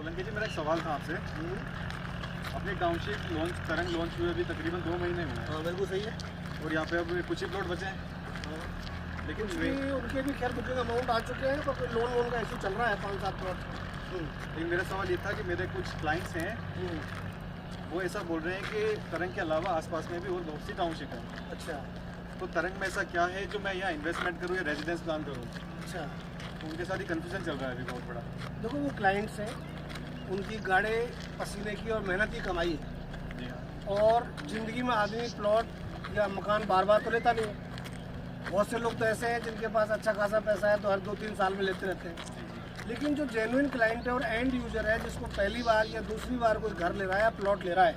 सोलंकी जी, मेरा एक सवाल था आपसे। अपनी टाउनशिप लॉन्च तरंग लॉन्च हुए अभी तकरीबन 2 महीने हुए। हाँ बिल्कुल सही है। और यहाँ पे अब कुछ ही प्लॉट बचे हैं। लेकिन उनके भी खैर बुकिंग अमाउंट आ चुके हैं, पर लोन वोन का इशू चल रहा है 5-7 प्लॉट। लेकिन मेरा सवाल ये था कि मेरे कुछ क्लाइंट्स हैं, वो ऐसा बोल रहे हैं कि तरंग के अलावा आसपास में भी और बहुत सी टाउनशिप है। अच्छा, तो तरंग में ऐसा क्या है जो मैं यहाँ इन्वेस्टमेंट करूँ या रेजिडेंस प्लान करूँ? अच्छा। तो उनके साथ ही कन्फ्यूजन चल रहा है अभी बहुत बड़ा। देखो वो क्लाइंट्स हैं, उनकी गाड़े पसीने की और मेहनत की कमाई है। जी हाँ। और ज़िंदगी में आदमी प्लॉट या मकान बार बार तो लेता नहीं है। बहुत से लोग तो ऐसे हैं जिनके पास अच्छा खासा पैसा है तो हर 2-3 साल में लेते रहते हैं। लेकिन जो जेन्युइन क्लाइंट है और एंड यूजर है, जिसको पहली बार या दूसरी बार कोई घर ले रहा है या प्लॉट ले रहा है,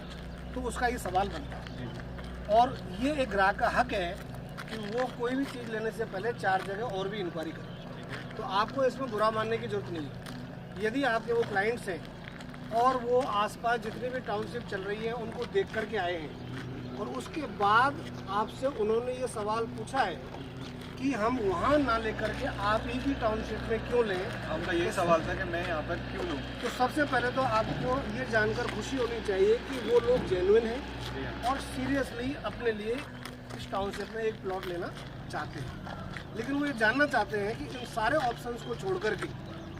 तो उसका ये सवाल बनता है। और ये एक ग्राहक का हक है कि वो कोई भी चीज़ लेने से पहले 4 जगह और भी इंक्वायरी करे। तो आपको इसमें बुरा मानने की जरूरत नहीं है। यदि आपके वो क्लाइंट्स हैं और वो आसपास जितनी भी टाउनशिप चल रही है उनको देख करके आए हैं और उसके बाद आपसे उन्होंने ये सवाल पूछा है कि हम वहाँ ना लेकर के आप ही की टाउनशिप में क्यों लें, आपका यही सवाल था कि मैं यहाँ पर क्यों लूँ। तो सबसे पहले तो आपको ये जानकर खुशी होनी चाहिए कि वो लोग जेन्युइन हैं और सीरियसली अपने लिए इस टाउनशिप में एक प्लॉट लेना चाहते हैं। लेकिन वो ये जानना चाहते हैं कि इन सारे ऑप्शंस को छोड़ करके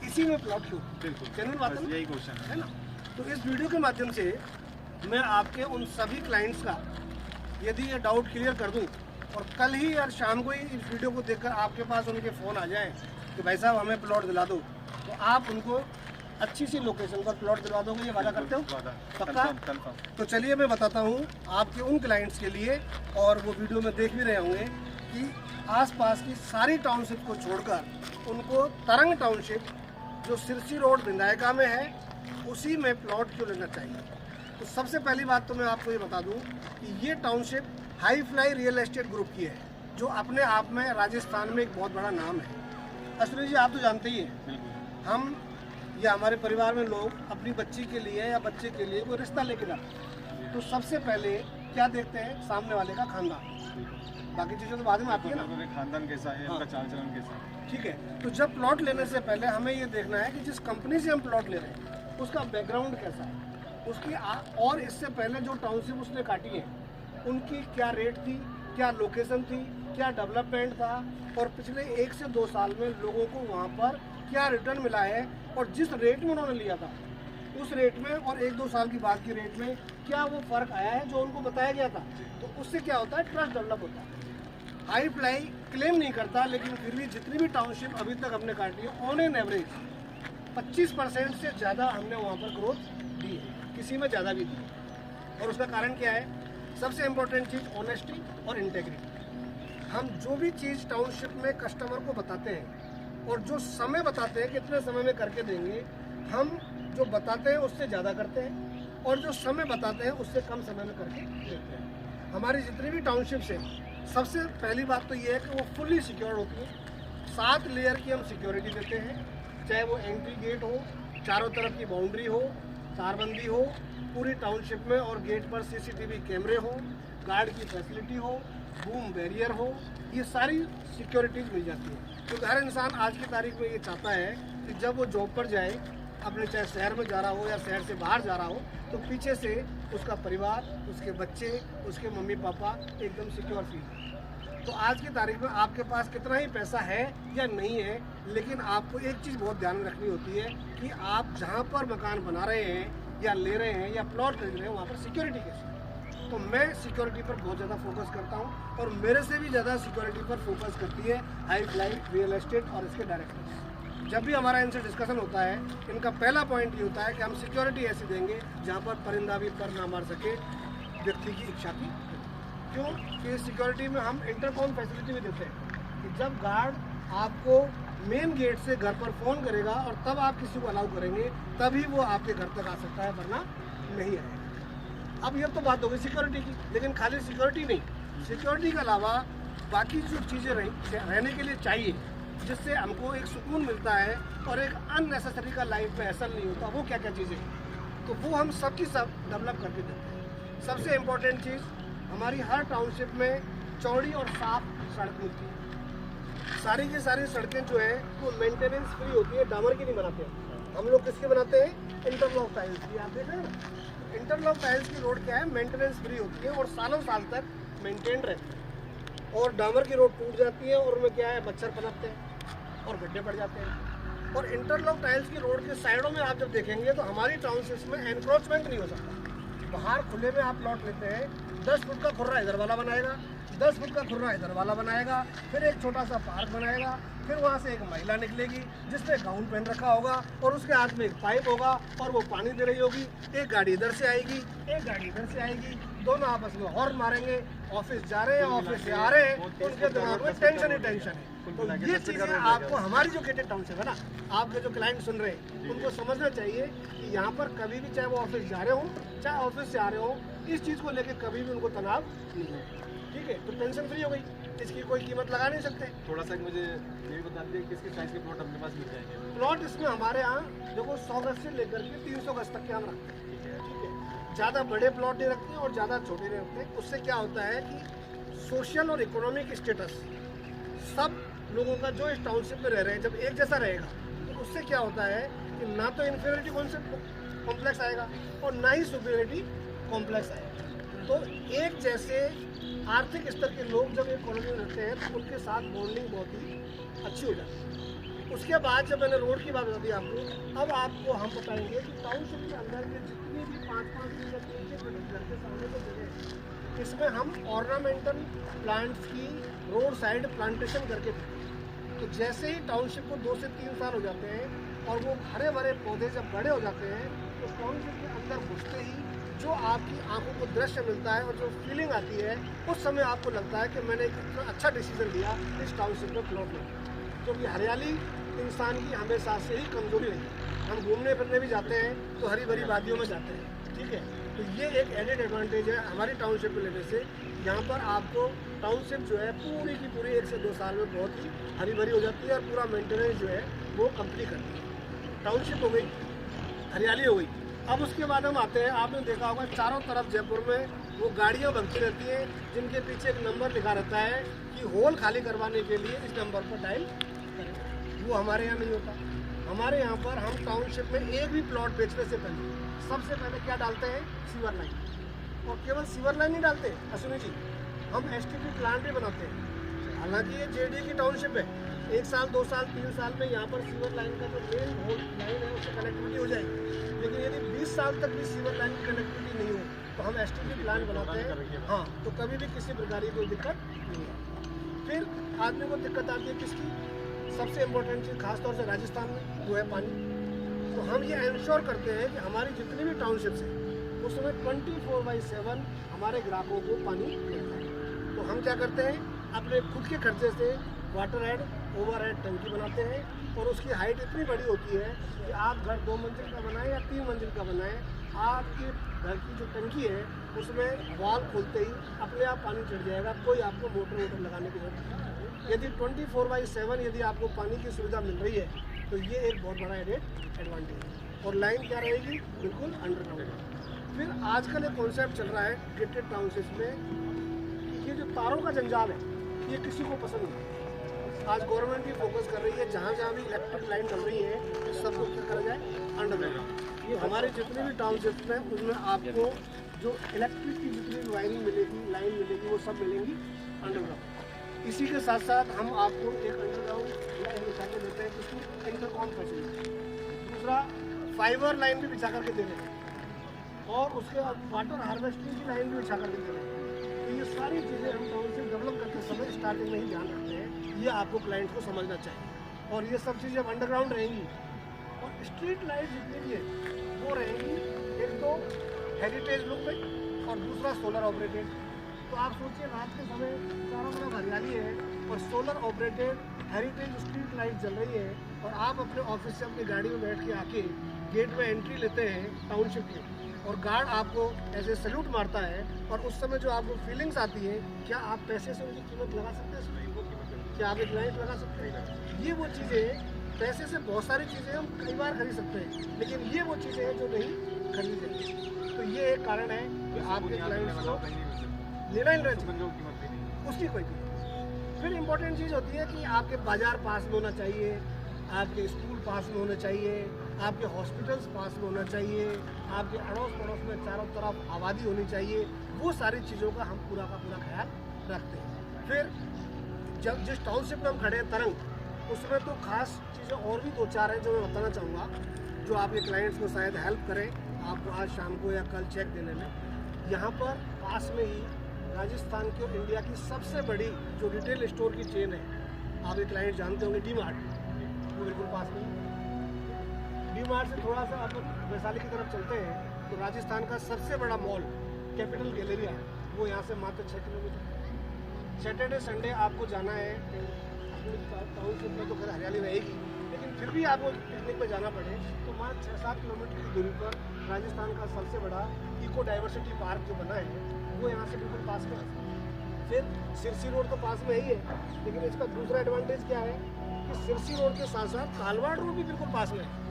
इसी में प्लॉट क्यों। बिल्कुल जेन्युइन बात है ना? यही क्वेश्चन है ना। तो इस वीडियो के माध्यम से मैं आपके उन सभी क्लाइंट्स का यदि ये डाउट क्लियर कर दूं और कल ही या शाम को ही इस वीडियो को देखकर आपके पास उनके फ़ोन आ जाए कि भाई साहब हमें प्लॉट दिला दो, तो आप उनको अच्छी सी लोकेशन पर प्लॉट दिलवा दोगे, ये वादा करते हो? पक्का? तो चलिए मैं बताता हूँ आपके उन क्लाइंट्स के लिए, और वो वीडियो में देख भी रहे होंगे कि आसपास की सारी टाउनशिप को छोड़कर उनको तरंग टाउनशिप जो सिरसी रोड विधायका में है उसी में प्लॉट क्यों लेना चाहिए। तो सबसे पहली बात तो मैं आपको ये बता दूं कि ये township high fly real estate group की है, जो अपने आप में राजस्थान में एक बहुत बड़ा नाम है। अश्विनी जी आप तो जानते ही हैं, हम या हमारे परिवार में लोग अपनी बच्ची के लिए या बच्चे के लिए कोई रिश्ता लेके जाते हैं तो सबसे पहले क्या देखते हैं, सामने वाले का खानदान। बाकी चीज़ें तो बाद में आती है ना, खानदान कैसा है, उनका चाल चलन कैसा है। ठीक है। तो जब प्लॉट लेने से पहले हमें ये देखना है कि जिस कंपनी से हम प्लॉट ले रहे हैं उसका बैकग्राउंड कैसा है, उसकी और इससे पहले जो टाउनशिप उसने काटी है उनकी क्या रेट थी, क्या लोकेशन थी, क्या डेवलपमेंट था, और पिछले 1 से 2 साल में लोगों को वहाँ पर क्या रिटर्न मिला है, और जिस रेट में उन्होंने लिया था उस रेट में और 1-2 साल की बाद की रेट में क्या वो फ़र्क आया है जो उनको बताया गया था। तो उससे क्या होता है, ट्रस्ट डेवलप होता है। हाई फ्लाई क्लेम नहीं करता, लेकिन फिर भी जितनी भी टाउनशिप अभी तक हमने काटी है ऑन एन एवरेज 25% से ज़्यादा हमने वहाँ पर ग्रोथ दी है, किसी में ज़्यादा भी दी है। और उसका कारण क्या है, सबसे इम्पोर्टेंट चीज़ ऑनेस्टी और इंटेग्रिटी। हम जो भी चीज़ टाउनशिप में कस्टमर को बताते हैं और जो समय बताते हैं कितने समय में करके देंगे, हम जो बताते हैं उससे ज़्यादा करते हैं और जो समय बताते हैं उससे कम समय में करके देते हैं। हमारी जितनी भी टाउनशिप्स हैं, सबसे पहली बात तो ये है कि वो फुल्ली सिक्योर होती है। 7 लेयर की हम सिक्योरिटी देते हैं, चाहे वो एंट्री गेट हो, चारों तरफ की बाउंड्री हो, तारबंदी हो, पूरी टाउनशिप में और गेट पर CCTV कैमरे हो, गार्ड की फैसिलिटी हो, बूम बैरियर हो, ये सारी सिक्योरिटीज़ मिल जाती है। क्योंकि हर इंसान आज की तारीख में ये चाहता है कि जब वो जॉब पर जाए, अपने चाहे शहर में जा रहा हो या शहर से बाहर जा रहा हो, तो पीछे से उसका परिवार, उसके बच्चे, उसके मम्मी पापा एकदम सिक्योर फील हो। तो आज की तारीख में आपके पास कितना ही पैसा है या नहीं है, लेकिन आपको एक चीज़ बहुत ध्यान रखनी होती है कि आप जहाँ पर मकान बना रहे हैं या ले रहे हैं या प्लॉट खरीद रहे हैं वहाँ पर सिक्योरिटी कैसी है। तो मैं सिक्योरिटी पर बहुत ज़्यादा फोकस करता हूँ और मेरे से भी ज़्यादा सिक्योरिटी पर फोकस करती है हाई फ्लाई रियल एस्टेट और इसके डायरेक्टर्स। जब भी हमारा इनसे डिस्कशन होता है, इनका पहला पॉइंट ये होता है कि हम सिक्योरिटी ऐसी देंगे जहाँ पर परिंदा भी पर ना मार सके व्यक्ति की इच्छा की। क्यों कि सिक्योरिटी में हम इंटरकॉम फैसिलिटी भी देते हैं कि जब गार्ड आपको मेन गेट से घर पर फ़ोन करेगा और तब आप किसी को अलाउ करेंगे, तभी वो आपके घर तक आ सकता है, वरना नहीं आएगा। अब ये तो बात हो गई सिक्योरिटी की, लेकिन खाली सिक्योरिटी नहीं, सिक्योरिटी के अलावा बाकी जो चीज़ें रहने के लिए चाहिए जिससे हमको एक सुकून मिलता है और एक अननेसेसरी का लाइफ में असर नहीं होता, वो क्या क्या चीज़ें, तो वो हम सब की सब डेवलप करके देते हैं। सबसे इम्पोर्टेंट चीज़, हमारी हर टाउनशिप में चौड़ी और साफ सड़क मिलती है। सारी की सारी सड़कें जो है वो मेंटेनेंस फ्री होती है, डामर की नहीं बनाते हैं। हम लोग किसके बनाते हैं? इंटरलॉक टाइल्स की। आप देख रहे हैं ना, इंटरलॉक टाइल्स की रोड क्या है, मेंटेनेंस फ्री होती है और सालों साल तक मेंटेन रहती है। और डामर की रोड टूट जाती है और उनमें क्या है, मच्छर पनपते हैं और गड्ढे पड़ जाते हैं। और इंटरलॉक टाइल्स की रोड के साइडों में आप जब देखेंगे तो हमारी टाउनशिप्स में एनक्रोचमेंट नहीं हो सकता। बाहर खुले में आप प्लॉट लेते हैं, 10 फुट का खुर्रा इधर वाला बनाएगा, 10 फुट का खुर्रा इधर वाला बनाएगा, फिर एक छोटा सा पार्क बनाएगा, फिर वहाँ से एक महिला निकलेगी जिसने गाउन पहन रखा होगा और उसके हाथ में एक पाइप होगा और वो पानी दे रही होगी। एक गाड़ी इधर से आएगी, एक गाड़ी इधर से आएगी, दोनों आपस में हॉर्न मारेंगे। ऑफिस जा रहे हैं, ऑफिस से आ रहे हैं, उनके दिमाग में टेंशन ही टेंशन है। तो ये चीज़ें आपको, हमारी जो गेटेड टाउनशिप है ना, आपके जो क्लाइंट सुन रहे हैं उनको समझना चाहिए कि यहाँ पर कभी भी, चाहे वो ऑफिस जा रहे हो चाहे ऑफिस से आ रहे हो, इस चीज़ को लेकर कभी भी उनको तनाव नहीं है। ठीक है, तो टेंशन फ्री हो गई, इसकी कोई कीमत लगा नहीं सकते। थोड़ा सा मुझे ये भी बता दीजिए किस साइज के प्लॉट अपने पास मिल जाएंगे? प्लॉट इसमें हमारे यहाँ देखो 100 गज से लेकर के 300 गज तक के हम रखते हैं। ठीक है। ठीक है, ज़्यादा बड़े प्लॉट नहीं रखते और ज़्यादा छोटे नहीं रखते। उससे क्या होता है कि सोशल और इकोनॉमिक स्टेटस सब लोगों का जो इस टाउनशिप में रह रहे हैं जब एक जैसा रहेगा तो उससे क्या होता है कि ना तो इन्फीरियरिटी कॉम्प्लेक्स आएगा और ना ही सुपीरियरिटी कॉम्प्लेक्स आएगा। तो एक जैसे आर्थिक स्तर के लोग जब एक कॉलोनी में रहते हैं तो उनके साथ बॉन्डिंग बहुत ही अच्छी हो जाती है। उसके बाद जब मैंने रोड की बात बता दी आपको, अब आपको हम बताएंगे कि टाउनशिप के अंदर के जितनी भी 5-5 मीटर के घर के सामने जो जगह है, इसमें हम ऑर्नामेंटल प्लांट्स की रोड साइड प्लांटेशन करके देते हैं। तो जैसे ही टाउनशिप को 2 से 3 साल हो जाते हैं और वो हरे भरे पौधे जब बड़े हो जाते हैं तो टाउनशिप के अंदर घुसते ही जो आपकी आंखों को दृश्य मिलता है और जो फीलिंग आती है, उस समय आपको लगता है कि मैंने एक इतना अच्छा डिसीजन लिया इस टाउनशिप में प्लॉट में। क्योंकि हरियाली इंसान की हमेशा से ही कमजोरी रही है। हम घूमने फिरने भी जाते हैं तो हरी भरी वादियों में जाते हैं। ठीक है, तो ये एक एडेड एडवांटेज है हमारी टाउनशिप को लेने से। यहाँ पर आपको टाउनशिप जो है पूरी की पूरी 1 से 2 साल में बहुत ही हरी भरी हो जाती है और पूरा मेंटेनेंस जो है वो कंप्लीट करती है। टाउनशिप हो गई, हरियाली हो गई। अब उसके बाद हम आते हैं, आपने देखा होगा चारों तरफ जयपुर में वो गाड़ियाँ भगती रहती हैं जिनके पीछे एक नंबर लिखा रहता है कि होल खाली करवाने के लिए इस नंबर पर डायल करें। वो हमारे यहाँ नहीं होता। हमारे यहाँ पर हम टाउनशिप में एक भी प्लॉट बेचने से पहले सबसे पहले क्या डालते हैं, सीवर लाइन। और केवल सीवर लाइन नहीं डालते अश्विनी जी, हम एसटीपी प्लांट भी बनाते हैं। हालांकि ये जेडी की टाउनशिप है, 1 साल 2 साल 3 साल में यहाँ पर सीवर लाइन का जो मेन होल लाइन है उससे कनेक्टिविटी हो जाएगी। लेकिन यदि 20 साल तक भी सीवर लाइन की कनेक्टिविटी नहीं हो तो हम एसटीपी प्लांट बनाते हैं। हाँ, तो कभी भी किसी प्रकार की कोई दिक्कत नहीं है। फिर आदमी को दिक्कत आती है किसकी, सबसे इम्पोर्टेंट चीज़ खासतौर से राजस्थान में वो है पानी। तो हम ये इंश्योर करते हैं कि हमारी जितनी भी टाउनशिप्स हैं उसमें 24/7 हमारे ग्राहकों को पानी मिलता है। तो हम क्या करते हैं, अपने खुद के खर्चे से वाटर हेड ओवर हेड टंकी बनाते हैं और उसकी हाइट इतनी बड़ी होती है कि आप घर 2 मंजिल का बनाएं या 3 मंजिल का बनाएं, आपके घर की जो टंकी है उसमें वाल खोलते ही अपने आप पानी चढ़ जाएगा। कोई आपको मोटर वोटर लगाने की जरूरत नहीं है। यदि 24/7 यदि आपको पानी की सुविधा मिल रही है तो ये एक बहुत बड़ा एडवांटेज है। और लाइन क्या रहेगी, बिल्कुल अंडरग्राउंड। फिर आजकल एक कॉन्सेप्ट चल रहा है गेटेड टाउनशिप में, ये जो तारों का जंजाल है ये किसी को पसंद नहीं। आज गवर्नमेंट भी फोकस कर रही है, जहाँ जहाँ भी इलेक्ट्रिक लाइन चल रही है सबको क्या करा जाए, अंडरग्राउंड। ये हमारे जितने भी टाउनशिप्स हैं उसमें आपको जो इलेक्ट्रिक की जितनी भी वायरिंग मिलेगी, लाइन मिलेगी, वो सब मिलेंगी अंडरग्राउंड। इसी के साथ साथ हम आपको एक अंडरग्राउंड लाइन बिछा के देते हैं जिसकी इंटरकॉम फैसिलिटी। दूसरा, फाइबर लाइन भी बिछा करके दे रहे हैं और उसके बाद वाटर हार्वेस्टिंग की लाइन भी बिछा करके दे रहे हैं। तो ये सारी चीज़ें हम टाउनशिप डेवलप करते समय स्टार्टिंग में ही ध्यान रखते हैं, ये आपको क्लाइंट को समझना चाहिए। और ये सब चीज़ें अंडरग्राउंड रहेंगी। और स्ट्रीट लाइट जितनी भी है वो रहेंगी, एक तो हेरिटेज लुक में और दूसरा सोलर ऑपरेटेड। तो आप सोचिए रात के समय चारों तरफ हरियाली है और solar operated heritage street light जल रही है और आप अपने ऑफिस से अपनी गाड़ी में बैठ के आके गेट में एंट्री लेते हैं टाउनशिप की और गार्ड आपको ऐसे सैल्यूट मारता है और उस समय जो आपको फीलिंग्स आती है, क्या आप पैसे से उनकी कीमत लगा सकते हैं? क्या आप एक लाइट लगा सकते हैं? ये वो चीज़ें, पैसे से बहुत सारी चीज़ें हम कई बार खरीद सकते हैं लेकिन ये वो चीज़ें हैं जो नहीं खरीदेंगे। तो ये एक कारण है कि आपके क्लाइंट्स को लेना ही चाहिए, उसकी कोई कीमत। फिर इम्पोर्टेंट चीज़ होती है कि आपके बाज़ार पास में होना चाहिए, आपके स्कूल पास में होने चाहिए, आपके हॉस्पिटल्स पास में होना चाहिए, आपके अड़ोस पड़ोस में चारों तरफ आबादी होनी चाहिए। वो सारी चीज़ों का हम पूरा का पूरा ख्याल रखते हैं। फिर जब जिस टाउनशिप में हम खड़े हैं तरंग, उसमें तो खास चीज़ें और भी 2-4 हैं जो मैं बताना चाहूँगा, जो आपके क्लाइंट्स को शायद हेल्प करें आपको आज शाम को या कल चेक देने में। यहाँ पर पास में ही राजस्थान की और इंडिया की सबसे बड़ी जो रिटेल स्टोर की चेन है, आप एक क्लाइंट जानते होंगे, डी मार्ट, वो बिल्कुल पास में। डी मार्ट से थोड़ा सा अपन वैशाली की तरफ चलते हैं तो राजस्थान का सबसे बड़ा मॉल कैपिटल गैलेरिया है, वो यहाँ से मात्र 6 किलोमीटर। सैटरडे संडे आपको जाना है अपनी टाउनशिप में तो खैर हरियाली रहेगी, लेकिन फिर भी आपको पिकनिक में जाना पड़े तो मात्र 6-7 किलोमीटर की दूरी पर राजस्थान का सबसे बड़ा इको डाइवर्सिटी पार्क जो बना है वो यहाँ से बिल्कुल पास में है। फिर सिरसी रोड तो पास में ही है, लेकिन इसका दूसरा एडवांटेज क्या है कि सिरसी रोड के साथ साथ कालवाड़ रोड भी बिल्कुल पास में है।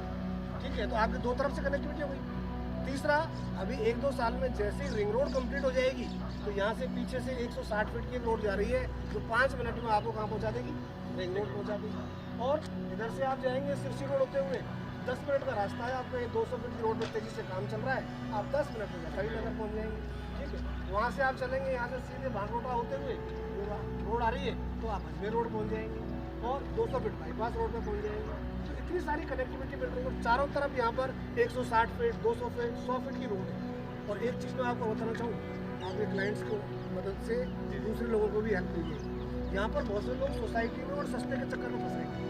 ठीक है, तो आपकी 2 तरफ से कनेक्टिविटी हो गई। तीसरा, अभी 1-2 साल में जैसे ही रिंग रोड कंप्लीट हो जाएगी तो यहाँ से पीछे से 160 फीट की एक रोड जा रही है जो 5 मिनट में आपको कहाँ पहुँचा देगी, रिंग रोड पहुँचा देगी। और इधर से आप जाएंगे सिरसी रोड होते हुए 10 मिनट का रास्ता है, आपका 200 फीट की रोड में तेजी से काम चल रहा है, आप 10 मिनट में कहीं नगर पहुँच जाएंगे। ठीक है, वहाँ से आप चलेंगे, यहाँ से सीधे भागरोटा होते हुए रोड आ रही है तो आप अजमेर रोड पहुँच जाएंगे और 200 फीट बाईपास रोड पर पहुँच जाएंगे। तो इतनी सारी कनेक्टिविटी मिल रही है और चारों तरफ यहाँ पर 160 फीट, 200 फीट, 100 फीट की रोड है। और एक चीज़ मैं आपको बताना चाहूँ, आपके क्लाइंट्स को मदद से दूसरे लोगों को भी हेल्प कीजिए। यहाँ पर बहुत से लोग सोसाइटी में और सस्ते के चक्कर में फंसे हैं।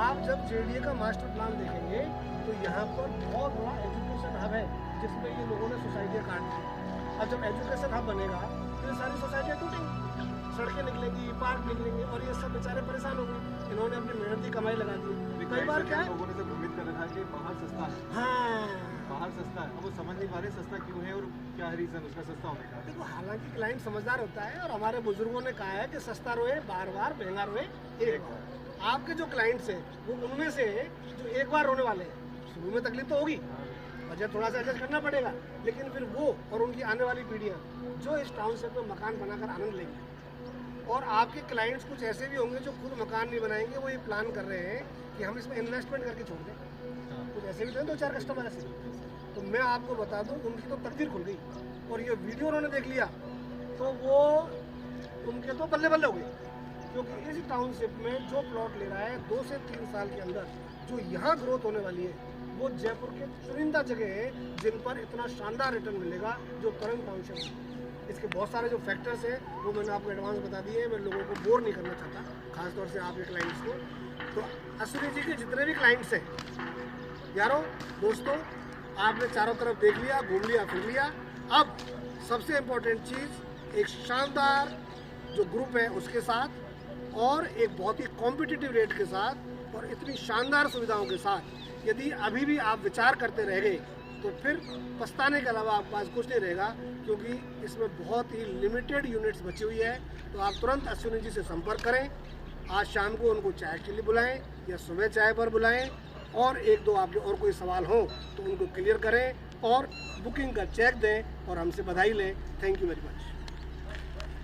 आप जब जेडीए का मास्टर प्लान देखेंगे तो यहाँ पर बहुत बड़ा एजुकेशन हब है जिसमें ये लोगों ने सोसाइटियाँ काट दी। अब जब एजुकेशन हब बनेगा तो ये सारी सोसाइटियाँ टूटेंगी, सड़कें निकलेंगी, पार्क निकलेंगे और ये सब बेचारे परेशान हो गए। इन्होंने अपनी मेहनत की कमाई लगा दी। कई बार क्या है, लोगों ने तो भ्रमित कर रखा है कि बाहर सस्ता है, हाँ, बाहर सस्ता है। अब वो समझ नहीं पा रहे सस्ता क्यों है और क्या रीजन उसका सस्ता होने का। देखो हालांकि क्लाइंट समझदार होता है और हमारे बुजुर्गों ने कहा है कि सस्ता रोए बार बार, महंगा रोए एक बार। आपके जो क्लाइंट्स हैं वो उनमें से जो एक बार रोने वाले हैं, शुरू में तकलीफ तो होगी, बजट थोड़ा सा एडजस्ट करना पड़ेगा, लेकिन फिर वो और उनकी आने वाली पीढ़ियाँ जो इस टाउनशिप में मकान बनाकर आनंद लेंगे। और आपके क्लाइंट्स कुछ ऐसे भी होंगे जो खुद मकान नहीं बनाएंगे, वो ये प्लान कर रहे हैं कि हम इसमें इन्वेस्टमेंट करके छोड़ दें। कुछ ऐसे भी तो 2-4 कस्टमर ऐसे। तो मैं आपको बता दूं, उनकी तो तकदीर खुल गई और ये वीडियो उन्होंने देख लिया तो वो उनके तो बल्ले बल्ले हो गए, क्योंकि इस टाउनशिप में जो प्लॉट ले रहा है 2 से 3 साल के अंदर जो यहाँ ग्रोथ होने वाली है वो जयपुर के चुनिंदा जगह है जिन पर इतना शानदार रिटर्न मिलेगा जो तरंग टाउनशिप है। इसके बहुत सारे जो फैक्टर्स हैं वो मैंने आपको एडवांस बता दिए। मैं लोगों को बोर नहीं करना चाहता, खासतौर से आपके क्लाइंट्स को। तो अश्विनी जी के जितने भी क्लाइंट्स हैं यारों, दोस्तों, आपने चारों तरफ देख लिया, घूम लिया, फिर लिया। अब सबसे इम्पोर्टेंट चीज़, एक शानदार जो ग्रुप है उसके साथ और एक बहुत ही कॉम्पिटिटिव रेट के साथ और इतनी शानदार सुविधाओं के साथ यदि अभी भी आप विचार करते रह गए तो फिर पछताने के अलावा आपके पास कुछ नहीं रहेगा, क्योंकि इसमें बहुत ही लिमिटेड यूनिट्स बची हुई है। तो आप तुरंत अश्विनी जी से संपर्क करें। आज शाम को उनको चाय के लिए बुलाएं या सुबह चाय पर बुलाएं और 1-2 आपके और कोई सवाल हो तो उनको क्लियर करें और बुकिंग का चेक दें और हमसे बधाई लें। Thank you very much.